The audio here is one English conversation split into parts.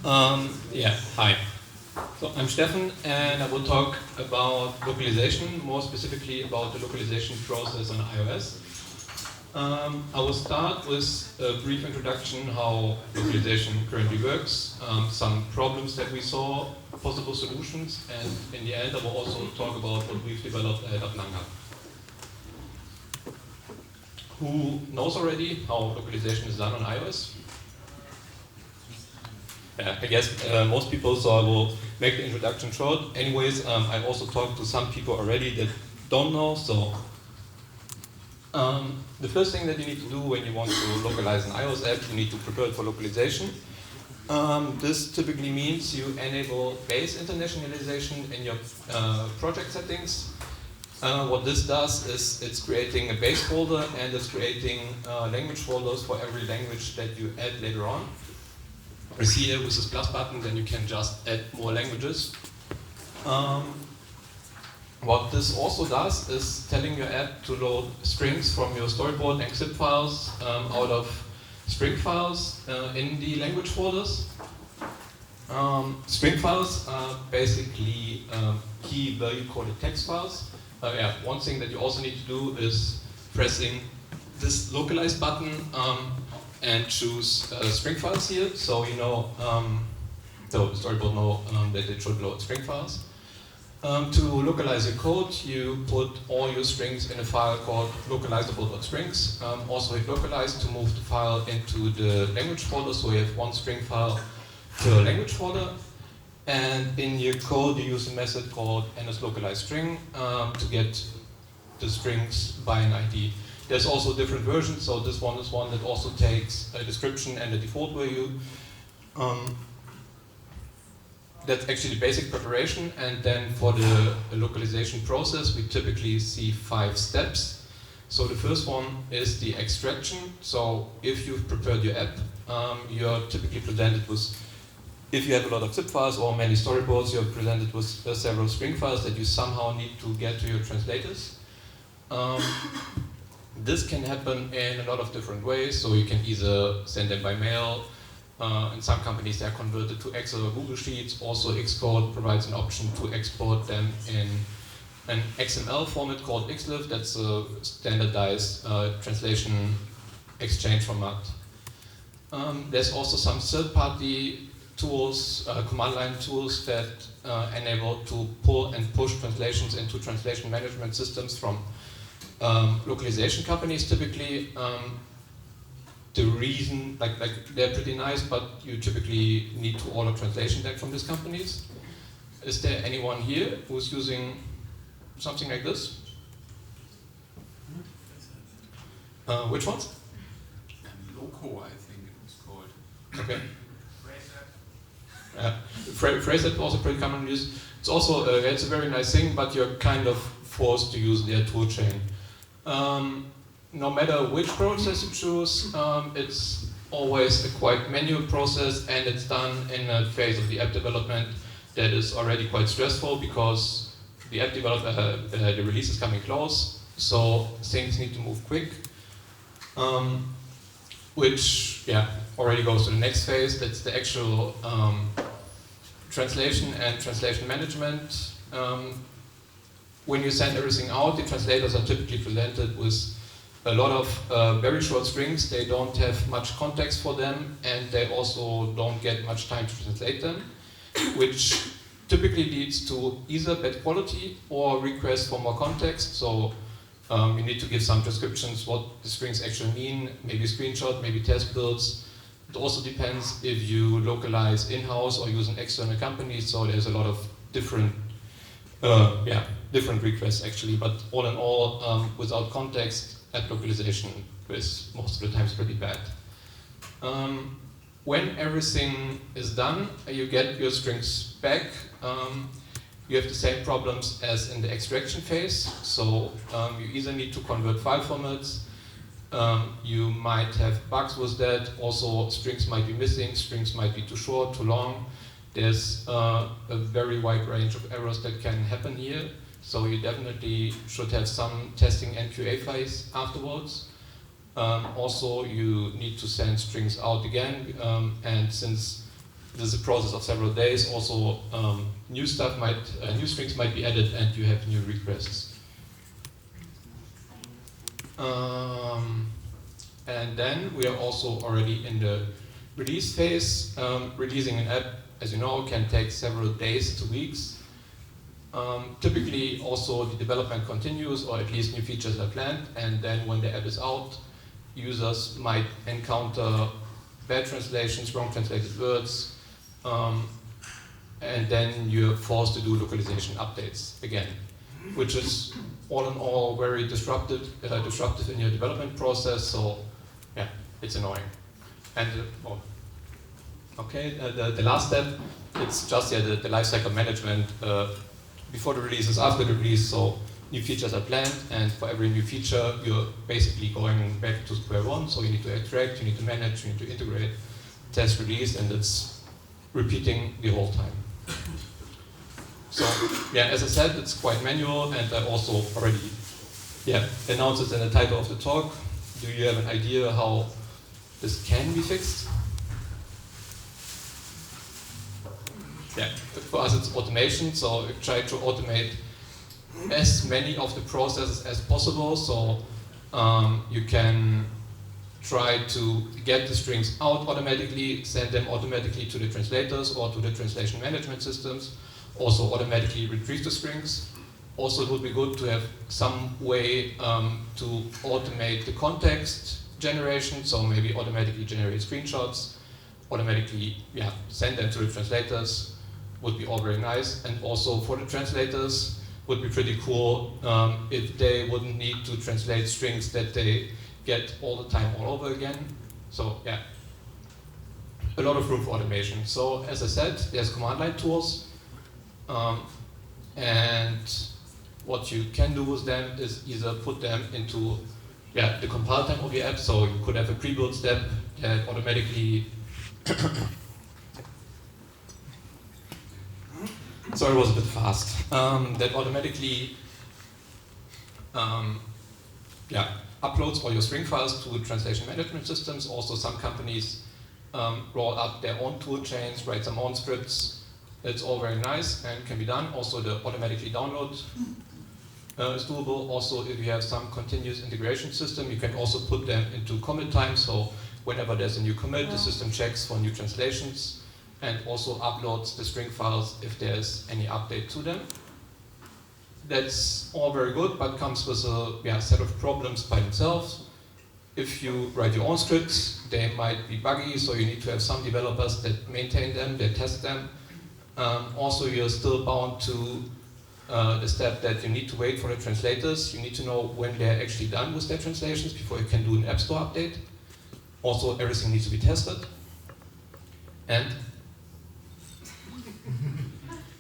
Yeah, hi. So I'm Steffen, and I will talk about localization, more specifically about the localization process on iOS. I will start with a brief introduction how localization currently works, some problems that we saw, possible solutions, and in the end I will also talk about what we've developed at Atlanga. Who knows already how localization is done on iOS? Yeah, I guess most people, so I will make the introduction short. Anyways, I've also talked to some people already that don't know, so the first thing that you need to do when you want to localize an iOS app, you need to prepare it for localization. This typically means you enable base internationalization in your project settings. What this does is it's creating a base folder and it's creating language folders for every language that you add later on. You see here with this plus button, then you can just add more languages. What this also does is telling your app to load strings from your storyboard and zip files out of string files in the language folders. String files are basically key value coded text files. One thing that you also need to do is pressing this localize button and choose string files here, so you know, so the storyboard know that it should load string files. To localize your code, you put all your strings in a file called localizable.strings. Also hit localize to move the file into the language folder, so you have one string file per language folder. And in your code, you use a method called NSLocalizeString to get the strings by an ID. There's also different versions, so this one is one that also takes a description and a default value. That's actually the basic preparation, and then for the localization process, we typically see 5 steps. So the first one is the extraction. So if you've prepared your app, you're typically presented with, if you have a lot of zip files or many storyboards, you're presented with several string files that you somehow need to get to your translators. This can happen in a lot of different ways, so you can either send them by mail. In some companies they're converted to Excel or Google Sheets. Also Xcode provides an option to export them in an XML format called XLIF. That's a standardized translation exchange format. There's also some third-party tools, command line tools that enable to pull and push translations into translation management systems from localization companies typically. The reason, like they're pretty nice, but you typically need to order translation back from these companies. Is there anyone here who's using something like this? Which ones? Loco, I think it was called. Okay. Phrase is also pretty common use. It's also it's a very nice thing, but you're kind of forced to use their toolchain. No matter which process you choose, it's always a quite manual process, and it's done in a phase of the app development that is already quite stressful because the app development, the release is coming close, so things need to move quick. Which already goes to the next phase. That's the actual translation and translation management. When you send everything out, the translators are typically presented with a lot of very short strings. They don't have much context for them, and they also don't get much time to translate them, which typically leads to either bad quality or requests for more context. So you need to give some descriptions what the strings actually mean, maybe a screenshot, maybe test builds. It also depends if you localize in-house or use an external company, so there's a lot of different different requests actually, but all in all, without context, app localization is most of the times pretty bad. When everything is done, you get your strings back. You have the same problems as in the extraction phase. So you either need to convert file formats, you might have bugs with that. Also, strings might be missing, strings might be too short, too long. There's a very wide range of errors that can happen here. So you definitely should have some testing and QA phase afterwards. Also, you need to send strings out again, and since this is a process of several days. Also, new strings might be added, and you have new requests. And then we are also already in the release phase. Releasing an app, as you know, can take several days to weeks. Typically, also the development continues, or at least new features are planned, and then when the app is out, users might encounter bad translations, wrong translated words, and then you're forced to do localization updates again, which is all in all very disruptive in your development process. So yeah, it's annoying. And the last step, it's just the lifecycle management before the release, is after the release. So new features are planned, and for every new feature, you're basically going back to square one. So you need to extract, you need to manage, you need to integrate, test, release, and it's repeating the whole time. So yeah, as I said, it's quite manual, and I also already announced it in the title of the talk. Do you have an idea how this can be fixed? Yeah, for us it's automation, so we try to automate as many of the processes as possible. So you can try to get the strings out automatically, send them automatically to the translators or to the translation management systems, also automatically retrieve the strings. Also, it would be good to have some way to automate the context generation, so maybe automatically generate screenshots, automatically send them to the translators, would be all very nice. And also for the translators, would be pretty cool if they wouldn't need to translate strings that they get all the time all over again. So yeah, a lot of room for automation. So as I said, there's command line tools, and what you can do with them is either put them into the compile time of your app. So you could have a pre-build step that automatically sorry, it was a bit fast. That automatically uploads all your string files to translation management systems. Also, some companies roll out their own tool chains, write some own scripts. It's all very nice and can be done. Also, the automatically download is doable. Also, if you have some continuous integration system, you can also put them into commit time. So whenever there's a new commit, the system checks for new translations and also uploads the string files if there's any update to them. That's all very good, but comes with a set of problems by themselves. If you write your own scripts, they might be buggy, so you need to have some developers that maintain them, that test them. Also, you're still bound to the step that you need to wait for the translators. You need to know when they're actually done with their translations before you can do an App Store update. Also, everything needs to be tested. And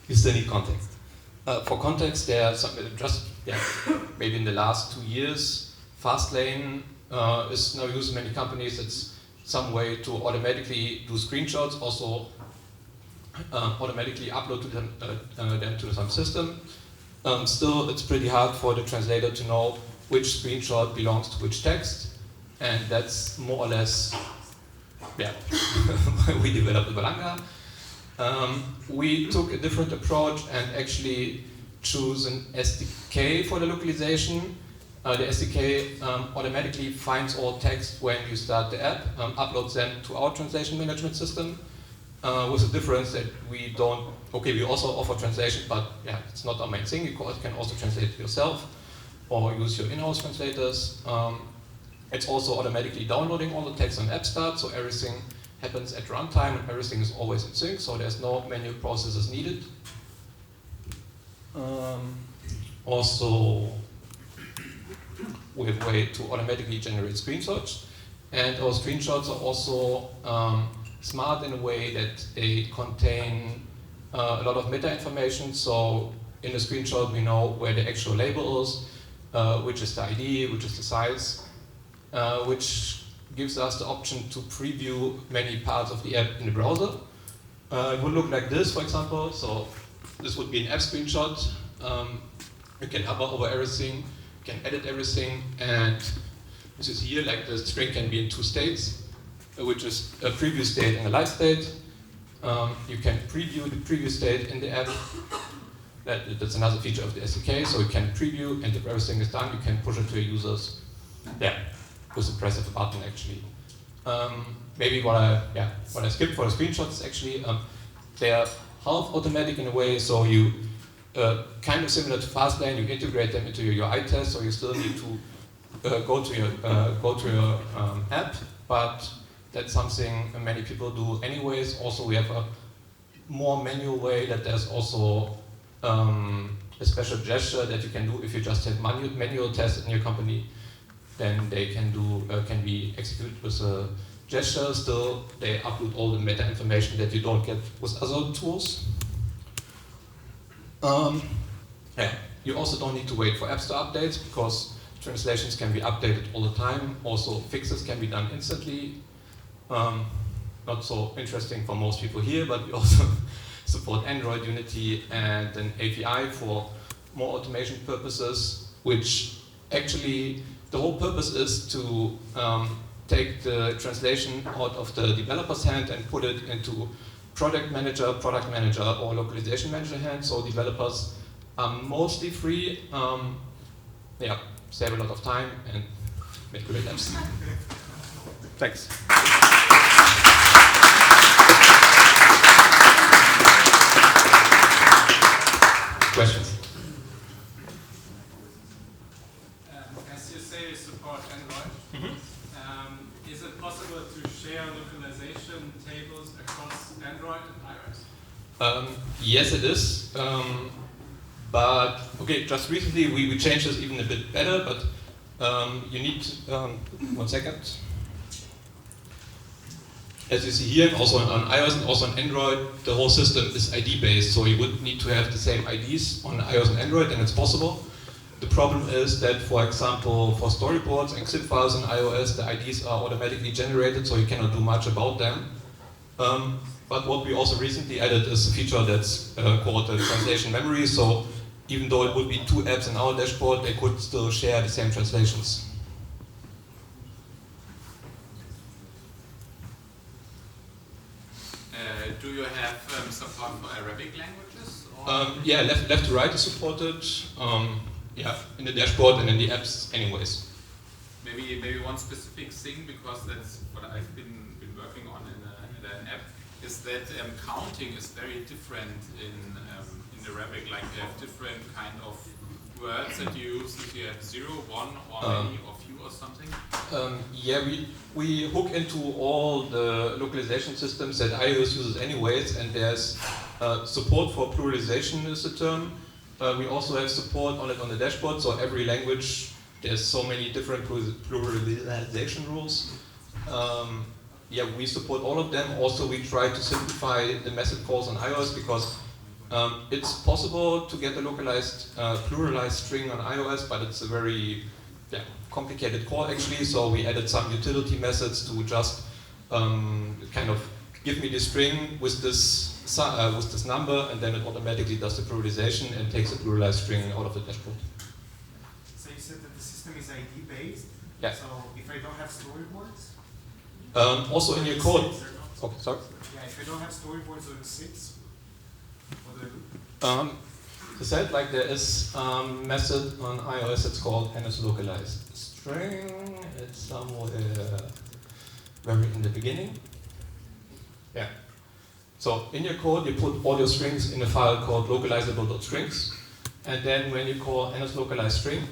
you still need context. For context, there are some, maybe in the last 2 years, Fastlane is now used in many companies. It's some way to automatically do screenshots, also automatically upload to them to some system. Still, it's pretty hard for the translator to know which screenshot belongs to which text, and that's more or less we developed Balanga. We took a different approach and actually choose an SDK for the localization. The SDK automatically finds all text when you start the app, uploads them to our translation management system, with the difference that we don't, we also offer translation, but it's not our main thing. You can also translate it yourself or use your in-house translators. It's also automatically downloading all the text on App Start, so everything happens at runtime and everything is always in sync, so there's no manual processes needed. Also, we have a way to automatically generate screenshots, and our screenshots are also smart in a way that they contain a lot of meta information. So in the screenshot we know where the actual label is, which is the ID, which is the size, which gives us the option to preview many parts of the app in the browser. It would look like this, for example. So this would be an app screenshot. You can hover over everything, you can edit everything, and this is here, like the string can be in 2 states, which is a preview state and a live state. You can preview the previous state in the app. That's another feature of the SDK. So you can preview, and if everything is done, you can push it to your users. Yeah, with the press of a button actually. Maybe what I skipped for the screenshots actually, they are half automatic in a way. So you kind of similar to Fastlane, you integrate them into your UI test. So you still need to go to your app, but that's something many people do anyways. Also, we have a more manual way that there's also a special gesture that you can do if you just have manual tests in your company. Then they can be executed with a gesture. Still, they upload all the meta information that you don't get with other tools. You also don't need to wait for App Store updates because translations can be updated all the time. Also, fixes can be done instantly. Not so interesting for most people here, but we also support Android Unity and an API for more automation purposes, which actually the whole purpose is to take the translation out of the developer's hand and put it into product manager, or localization manager hands. So developers are mostly free. Save a lot of time and make great apps. Thanks. Questions? As you say, you support Android. Is it possible to share localization tables across Android and iOS? Yes, it is. But okay, just recently we changed this even a bit better. But you need 1 second. As you see here, also on iOS and also on Android, the whole system is ID based. So you would need to have the same IDs on iOS and Android, and it's possible. The problem is that, for example, for storyboards and zip files in iOS, the IDs are automatically generated, so you cannot do much about them. But what we also recently added is a feature that's called the translation memory. So even though it would be 2 apps in our dashboard, they could still share the same translations. Do you have support for Arabic languages? Yeah, left to right is supported. In the dashboard and in the apps, anyways. Maybe one specific thing, because that's what I've been working on in an app, is that counting is very different in Arabic. Like you have different kind of words that you use. If you have 0, 1, or many, or few, or something. We hook into all the localization systems that iOS uses anyways, and there's support for pluralization is the term. We also have support on it on the dashboard, so every language, there's so many different pluralization rules. We support all of them. Also, we try to simplify the method calls on iOS because it's possible to get a localized pluralized string on iOS, but it's a very complicated call actually. So we added some utility methods to just kind of give me the string with this number, and then it automatically does the pluralization and takes the pluralized string out of the dashboard. So you said that the system is ID based. Yeah. So if I don't have storyboards. Also in your code. Okay, sorry. Yeah, if I don't have storyboards or it sits, what do I do? Like there is a method on iOS that's called localized string. It's somewhere very in the beginning. Yeah. So in your code, you put all your strings in a file called localizable.strings, and then when you call localized string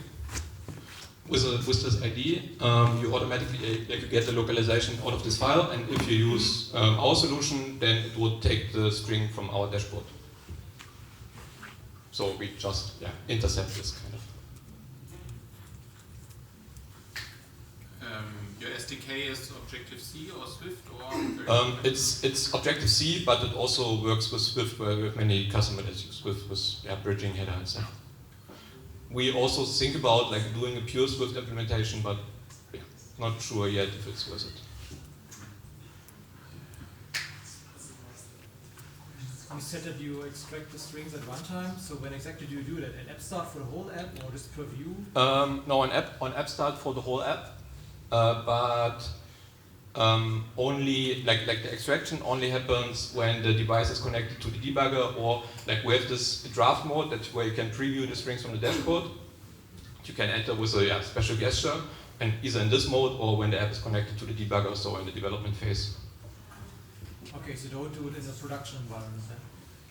with this ID, you automatically get the localization out of this file. And if you use our solution, then it would take the string from our dashboard. So we just intercept this kind of. Your SDK is Objective-C or Swift, or? It's Objective-C, but it also works with Swift, where we have many customers that use Swift with bridging header and stuff. We also think about doing a pure Swift implementation, but not sure yet if it's worth it. You said that you extract the strings at runtime. So when exactly do you do that? An app start for the whole app, or just per view? No, on app start for the whole app. But only like the extraction only happens when the device is connected to the debugger, or like we have this draft mode where you can preview the strings from the dashboard. You can enter with a special gesture, and either in this mode or when the app is connected to the debugger, so in the development phase. Okay, so don't do it in a production environment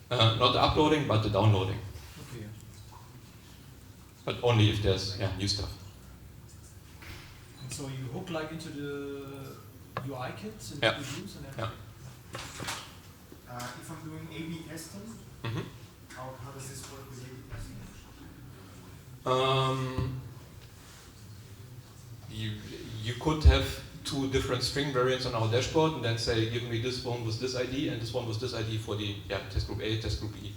then? Not the uploading, but the downloading. Okay. But only if there's new stuff. And so you hook like into the UI kits and Yeah. reviews and then. Yeah. If I'm doing A/B testing, Mm-hmm. how does this work with A/B testing? You could have two different string variants on our dashboard and then say, give me this one with this ID and this one with this ID for the test group A, test group B.